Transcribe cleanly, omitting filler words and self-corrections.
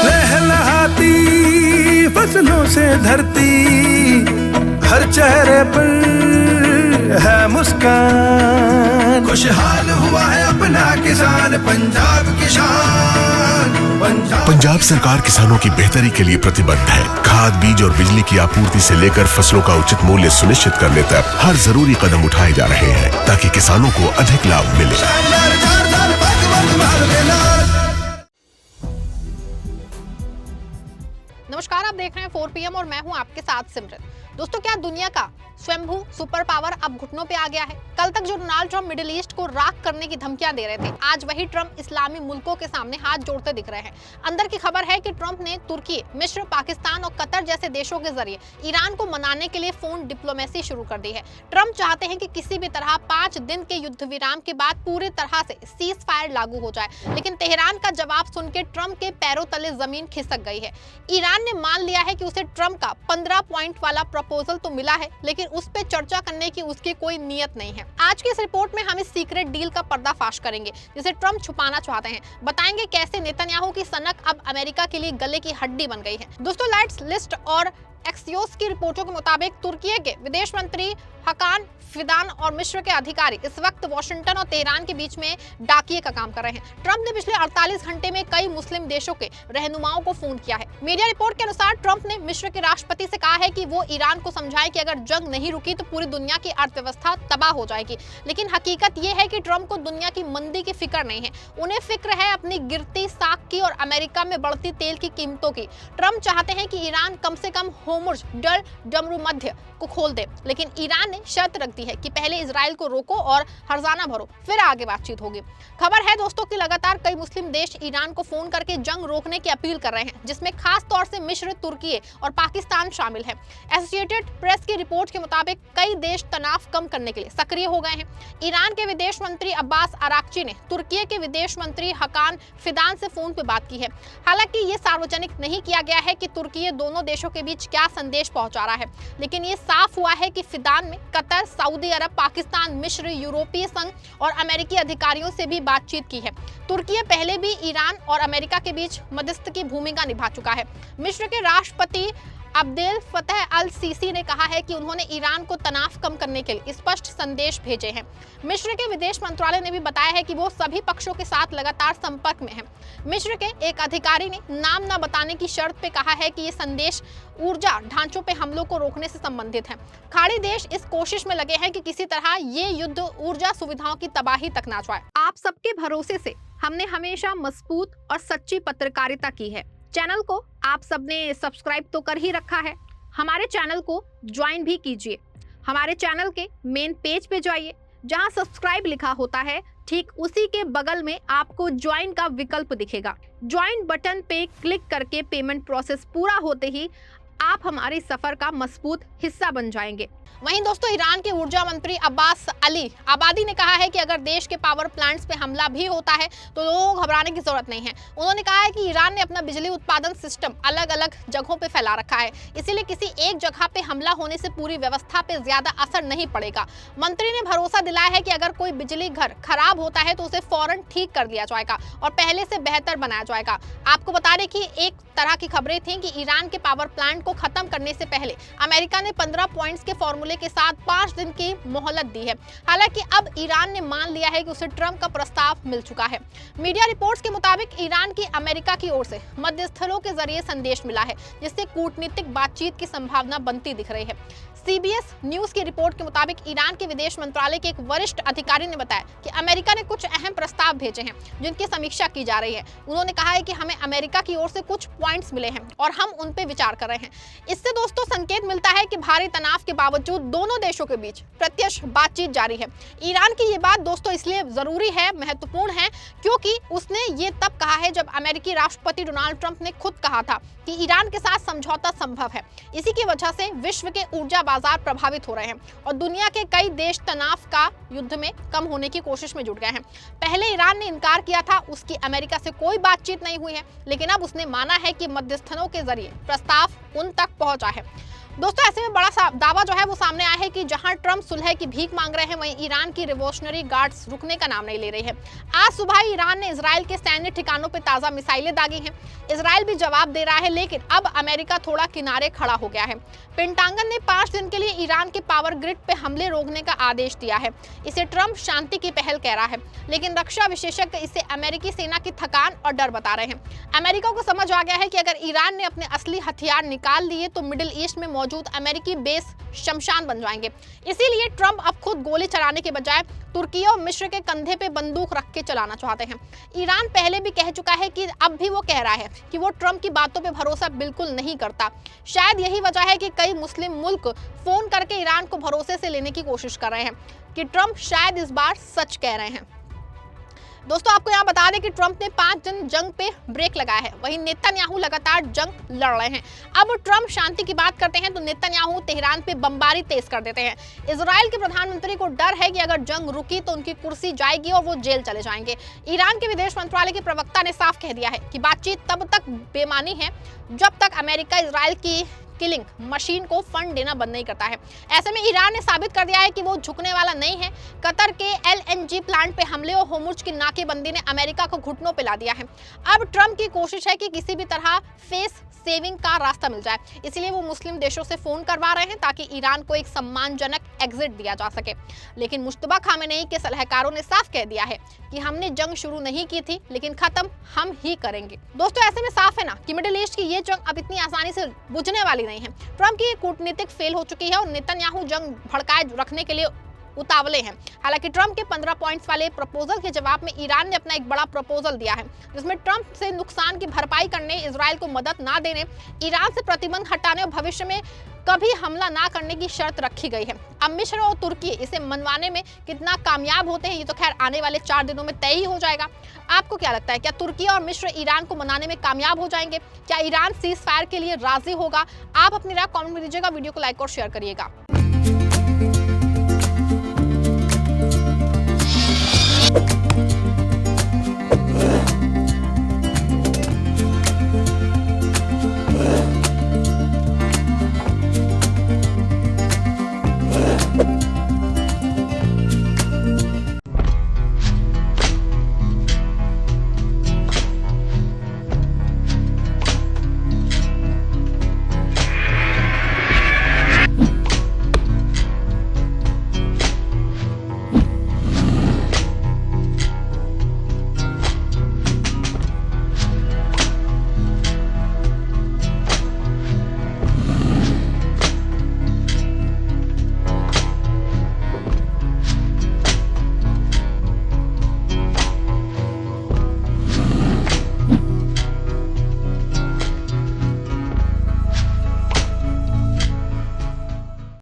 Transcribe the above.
लहलहाती फसलों से धरती, हर चेहरे पर है मुस्कान, खुशहाल हुआ है अपना किसान, पंजाब किसान। पंजाब सरकार किसानों की बेहतरी के लिए प्रतिबद्ध है। खाद, बीज और बिजली की आपूर्ति से लेकर फसलों का उचित मूल्य सुनिश्चित करने तक हर जरूरी कदम उठाए जा रहे हैं ताकि किसानों को अधिक लाभ मिले। नमस्कार, आप देख रहे हैं 4 PM और मैं हूं आपके साथ सिमरन। दोस्तों, क्या दुनिया का स्वयंभू सुपर पावर अब घुटनों पे आ गया है? कल तक जो डोनाल्ड ट्रंप मिडिल ईस्ट को राख करने की धमकियां दे रहे थे, आज वही ट्रंप इस्लामी मुल्कों के सामने हाथ जोड़ते दिख रहे हैं। अंदर की खबर है कि ट्रंप ने तुर्की, मिस्र, पाकिस्तान और कतर जैसे देशों के जरिए ईरान को मनाने के लिए फोन डिप्लोमेसी शुरू कर दी है। ट्रंप चाहते हैं कि किसी भी तरह 5 दिन के युद्ध विराम के बाद पूरी तरह से सीज फायर लागू हो जाए, लेकिन तेहरान का जवाब सुन के ट्रंप के पैरों तले जमीन खिसक गई है। ईरान ने मान लिया है कि उसे ट्रंप का 15 पॉइंट वाला प्रपोजल तो मिला है, लेकिन उस पर चर्चा करने की उसकी कोई नियत नहीं है। आज की इस रिपोर्ट में हम इस सीक्रेट डील का पर्दाफाश करेंगे जिसे ट्रंप छुपाना चाहते हैं। बताएंगे कैसे नेतन्याहू की सनक अब अमेरिका के लिए गले की हड्डी बन गई है। दोस्तों, लाइट्स लिस्ट और एक्सियोस की रिपोर्टों के मुताबिक तुर्की के विदेश मंत्री हकान फिदान और मिस्र के अधिकारी इस वक्त वाशिंगटन और तेहरान के बीच में डाकिये का काम कर रहे हैं। ट्रंप ने पिछले 48 घंटे में कई मुस्लिम देशों के रहनुमाओं को फोन किया है। मीडिया रिपोर्ट के अनुसार ट्रंप ने मिस्र के राष्ट्रपति से कहा है कि वो ईरान को समझाए कि अगर जंग नहीं रुकी तो पूरी दुनिया की अर्थव्यवस्था तबाह हो जाएगी। लेकिन हकीकत ये है कि ट्रंप को दुनिया की मंदी की फिक्र नहीं है, उन्हें फिक्र है अपनी गिरती साख की और अमेरिका में बढ़ती तेल की कीमतों की। ट्रंप चाहते हैं कि ईरान कम से कम होर्मुज डल डमरू मध्य को खोल दे, लेकिन ईरान ने शर्त रख दी है कि पहले इजराइल को रोको और हर्जाना भरो, फिर आगे बातचीत होगी। खबर है दोस्तों कि लगातार कई मुस्लिम देश ईरान को फोन करके जंग रोकने की अपील कर रहे हैं, जिसमें खास तौर से मिस्र, तुर्की और पाकिस्तान शामिल है। एसोसिएटेड प्रेस की रिपोर्ट के मुताबिक कई देश तनाव कम करने के लिए सक्रिय हो गए हैं। ईरान के विदेश मंत्री अब्बास अराक्ची ने तुर्की के विदेश मंत्री हकान फिदान से फोन पर बात की है। हालांकि ये सार्वजनिक नहीं किया गया है कि तुर्की दोनों देशों के बीच क्या संदेश पहुंचा रहा है, लेकिन ये साफ हुआ है कि फिदान में कतर, सऊदी अरब, पाकिस्तान, मिस्र, यूरोपीय संघ और अमेरिकी अधिकारियों से भी बातचीत की है। तुर्की पहले भी ईरान और अमेरिका के बीच मध्यस्थ की भूमिका निभा चुका है। मिस्र के राष्ट्रपति अब्देल फतह अल सीसी ने कहा है कि उन्होंने ईरान को तनाव कम करने के लिए स्पष्ट संदेश भेजे हैं। मिस्र के विदेश मंत्रालय ने भी बताया है कि वो सभी पक्षों के साथ लगातार संपर्क में है। मिस्र के एक अधिकारी ने नाम न बताने की शर्त पे कहा है कि ये संदेश ऊर्जा ढांचों पे हमलों को रोकने से संबंधित है। खाड़ी देश इस कोशिश में लगे हैं कि किसी तरह ये युद्ध ऊर्जा सुविधाओं की तबाही तक ना जाए। आप सबके भरोसे से हमने हमेशा मजबूत और सच्ची पत्रकारिता की है। चैनल को आप सबने सब्सक्राइब तो कर ही रखा है, हमारे चैनल को ज्वाइन भी कीजिए। हमारे चैनल के मेन पेज पे जाइए, जहां सब्सक्राइब लिखा होता है ठीक उसी के बगल में आपको ज्वाइन का विकल्प दिखेगा। ज्वाइन बटन पे क्लिक करके पेमेंट प्रोसेस पूरा होते ही आप हमारे सफर का मजबूत हिस्सा बन जाएंगे। वहीं दोस्तों, ईरान के ऊर्जा मंत्री अब्बास अली आबादी ने कहा है कि अगर देश के पावर प्लांट्स पे हमला भी होता है तो लोगों को घबराने की जरूरत नहीं है। उन्होंने कहा है कि ईरान ने अपना बिजली उत्पादन सिस्टम अलग अलग जगहों पे फैला रखा है, इसीलिए किसी एक जगह पे हमला होने से पूरी व्यवस्था पे ज्यादा असर नहीं पड़ेगा। मंत्री ने भरोसा दिलाया है कि अगर कोई बिजली घर खराब होता है तो उसे फौरन ठीक कर दिया जाएगा और पहले से बेहतर बनाया जाएगा। आपको बता दें कि एक तरह की खबरें थी कि ईरान के पावर प्लांट को खत्म करने से पहले अमेरिका ने 15 पॉइंट्स के फॉर्मूले के साथ 5 दिन की मोहलत दी है। हालांकि अब ईरान ने मान लिया है कि उसे ट्रंप का प्रस्ताव मिल चुका है। मीडिया रिपोर्ट्स के मुताबिक ईरान की अमेरिका की ओर से मध्यस्थलों के जरिए संदेश मिला है, जिससे कूटनीतिक बातचीत की संभावना बनती दिख रही है। CBS न्यूज की रिपोर्ट के मुताबिक ईरान के विदेश मंत्रालय के एक वरिष्ठ अधिकारी ने बताया कि अमेरिका ने कुछ अहम प्रस्ताव भेजे हैं जिनकी समीक्षा की जा रही है। उन्होंने कहा है कि हमें अमेरिका की ओर से कुछ पॉइंट्स मिले हैं और हम उन पे विचार कर रहे हैं। इससे दोस्तों संकेत मिलता है कि भारी तनाव के बावजूद दोनों देशों के बीच प्रत्यक्ष बातचीत जारी है। ईरान की ये बात दोस्तों इसलिए जरूरी है, महत्वपूर्ण है, क्योंकि उसने ये तब कहा है जब अमेरिकी राष्ट्रपति डोनाल्ड ट्रंप ने खुद कहा था कि ईरान के साथ समझौता संभव है। इसी की वजह से विश्व के ऊर्जा बाजार प्रभावित हो रहे हैं और दुनिया के कई देश तनाव का युद्ध में कम होने की कोशिश में जुट गए हैं। पहले ईरान ने इनकार किया था, उसकी अमेरिका से कोई बातचीत नहीं हुई है, लेकिन अब उसने माना है कि मध्यस्थों के जरिए प्रस्ताव उन तक पहुंचा है। दोस्तों ऐसे में बड़ा दावा जो है वो सामने आया है कि जहां ट्रंप सुलह की भीख मांग रहे हैं, वहीं ईरान की रिवॉल्यूशनरी गार्ड्स रुकने का नाम नहीं ले रही है। आज सुबह ईरान ने इजराइल के सैन्य ठिकानों पर ताजा मिसाइलें दागी हैं। इजराइल भी जवाब दे रहा है, लेकिन अब अमेरिका थोड़ा किनारे खड़ा हो गया है। पेंटागन ने 5 दिन के लिए ईरान के पावर ग्रिड पे हमले रोकने का आदेश दिया है। इसे ट्रंप शांति की पहल कह रहा है, लेकिन रक्षा विशेषज्ञ इसे अमेरिकी सेना की थकान और डर बता रहे हैं। अमेरिका को समझ आ गया है कि अगर ईरान ने अपने असली हथियार निकाल लिए तो मिडिल ईस्ट में मौजूद अमेरिकी बेस शमशान बन जाएंगे। इसीलिए ट्रंप अब खुद गोली चलाने के बजाय तुर्की और मिस्र के कंधे पे बंदूक रख के चलाना चाहते हैं। ईरान पहले भी कह चुका है कि अब भी वो कह रहा है कि वो ट्रंप की बातों पे भरोसा बिल्कुल नहीं करता। शायद यही वजह है कि कई मुस्लिम मुल्क फोन करके ईरान को भरोसे से लेने की कोशिश कर रहे हैं कि ट्रंप शायद इस बार सच कह रहे हैं। दोस्तों आपको यहाँ बता दें कि ट्रंप ने 5 दिन जंग पे ब्रेक लगाया है, वहीं नेतन्याहू लगातार जंग लड़ रहे हैं। अब ट्रंप शांति की बात करते हैं तो नेतन्याहू तेहरान पे बमबारी तेज कर देते हैं। इजराइल के प्रधानमंत्री को डर है कि अगर जंग रुकी तो उनकी कुर्सी जाएगी और वो जेल चले जाएंगे। ईरान के विदेश मंत्रालय के प्रवक्ता ने साफ कह दिया है कि बातचीत तब तक बेमानी है जब तक अमेरिका इजराइल की किलिंग मशीन को फंड देना बंद नहीं करता है। ऐसे में ईरान ने साबित कर दिया है कि वो झुकने वाला नहीं है। कतर के LNG प्लांट पे हमले और होर्मुज की नाकेबंदी ने अमेरिका को घुटनों पे ला दिया है। अब ट्रंप की कोशिश है कि किसी भी तरह फेस सेविंग का रास्ता मिल जाए, इसलिए वो मुस्लिम देशों से फोन करवा रहे हैं ताकि ईरान को एक सम्मानजनक एग्जिट दिया जा सके। लेकिन मुश्तबा खामेनेई के सलाहकारों ने साफ कह दिया है कि हमने जंग शुरू नहीं की थी, लेकिन खत्म हम ही करेंगे। दोस्तों ऐसे में साफ है ना कि मिडिल ईस्ट की ये जंग अब इतनी आसानी से बुझने वाली नहीं है। ट्रंप की कूटनीतिक फेल हो चुकी है और नेतन्याहू जंग भड़काए रखने के लिए उतावले हैं। हालांकि ट्रंप के 15 पॉइंट्स वाले प्रपोजल के जवाब में ईरान ने अपना एक बड़ा प्रपोजल दिया है, जिसमें ट्रंप से नुकसान की भरपाई करने, इजराइल को मदद ना देने, ईरान से प्रतिबंध हटाने और भविष्य में कभी हमला ना करने की शर्त रखी गई है। अब मिस्र और तुर्की इसे मनवाने में कितना कामयाब होते हैं ये तो खैर आने वाले 4 दिनों में तय ही हो जाएगा। आपको क्या लगता है, क्या तुर्की और मिस्र ईरान को मनाने में कामयाब हो जाएंगे? क्या ईरान सीज फायर के लिए राजी होगा? आप अपनी राय कमेंट में दीजिएगा, वीडियो को लाइक और शेयर करिएगा।